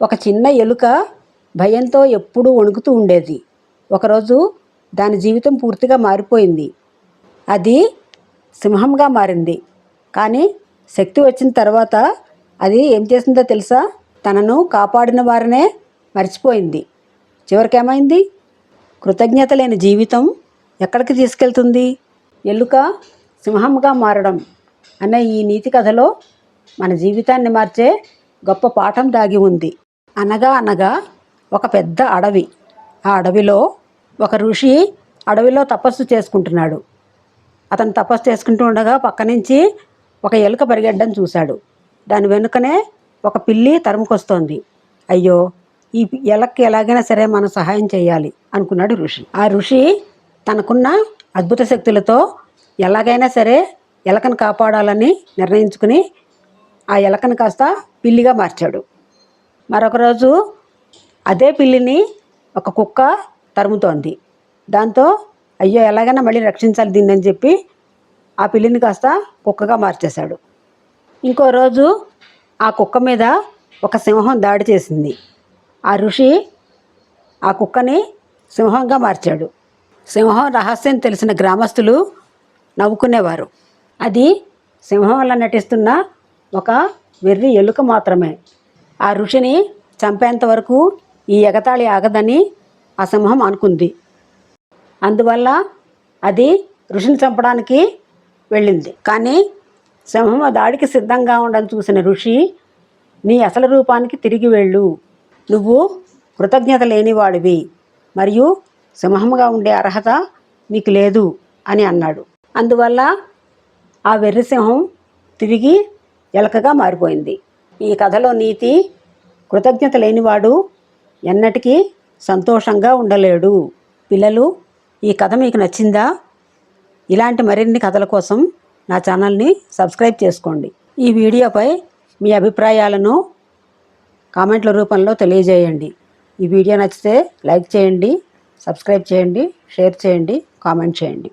ఒక చిన్న ఎలుక భయంతో ఎప్పుడూ వణుకుతూ ఉండేది. ఒకరోజు దాని జీవితం పూర్తిగా మారిపోయింది. అది సింహంగా మారింది. కానీ శక్తి వచ్చిన తర్వాత అది ఏం చేసిందో తెలుసా? తనను కాపాడిన వారినే మర్చిపోయింది. చివరికేమైంది? కృతజ్ఞత లేని జీవితం ఎక్కడికి తీసుకెళ్తుంది? ఎలుక సింహంగా మారడం అనే ఈ నీతి కథలో మన జీవితాన్ని మార్చే గొప్ప పాఠం దాగి ఉంది. అనగా ఒక పెద్ద అడవి. ఆ అడవిలో ఒక ఋషి అడవిలో తపస్సు చేసుకుంటున్నాడు. అతను తపస్సు చేసుకుంటూ ఉండగా పక్క నుంచి ఒక ఎలుక పరిగెట్టడం చూశాడు. దాని వెనుకనే ఒక పిల్లి తరుముకొస్తోంది. అయ్యో, ఈ ఎలక్కి ఎలాగైనా సరే మనం సహాయం చేయాలి అనుకున్నాడు ఋషి. ఆ ఋషి తనకున్న అద్భుత శక్తులతో ఎలాగైనా సరే ఎలకను కాపాడాలని నిర్ణయించుకుని ఆ ఎలకను కాస్త పిల్లిగా మార్చాడు. మరొక రోజు అదే పిల్లిని ఒక కుక్క తరుముతోంది. దాంతో అయ్యో, ఎలాగైనా మళ్ళీ రక్షించాలి దీన్ని అని చెప్పి ఆ పిల్లిని కాస్త కుక్కగా మార్చేశాడు. ఇంకో రోజు ఆ కుక్క మీద ఒక సింహం దాడి చేసింది. ఆ ఋషి ఆ కుక్కని సింహంగా మార్చాడు. సింహం రహస్యం తెలిసిన గ్రామస్తులు నవ్వుకునేవారు. అది సింహంలా నటిస్తున్న ఒక వెర్రి ఎలుక మాత్రమే. ఆ ఋషిని చంపేంత వరకు ఈ ఎగతాళి ఆగదని ఆ సింహం అనుకుంది. అందువల్ల అది ఋషిని చంపడానికి వెళ్ళింది. కానీ సింహం దాడికి సిద్ధంగా ఉండడం చూసిన ఋషి, నీ అసలు రూపానికి తిరిగి వెళ్ళు, నువ్వు కృతజ్ఞత లేనివాడివి మరియు సింహంగా ఉండే అర్హత నీకు లేదు అని అన్నాడు. అందువల్ల ఆ వెర్రి సింహం తిరిగి ఎలకగా మారిపోయింది. ఈ కథలో నీతి, కృతజ్ఞత లేనివాడు ఎన్నటికీ సంతోషంగా ఉండలేడు. పిల్లలు, ఈ కథ మీకు నచ్చిందా? ఇలాంటి మరిన్ని కథల కోసం నా ఛానల్ని సబ్స్క్రైబ్ చేసుకోండి. ఈ వీడియోపై మీ అభిప్రాయాలను కామెంట్ల రూపంలో తెలియజేయండి. ఈ వీడియో నచ్చితే లైక్ చేయండి, సబ్స్క్రైబ్ చేయండి, షేర్ చేయండి, కామెంట్ చేయండి.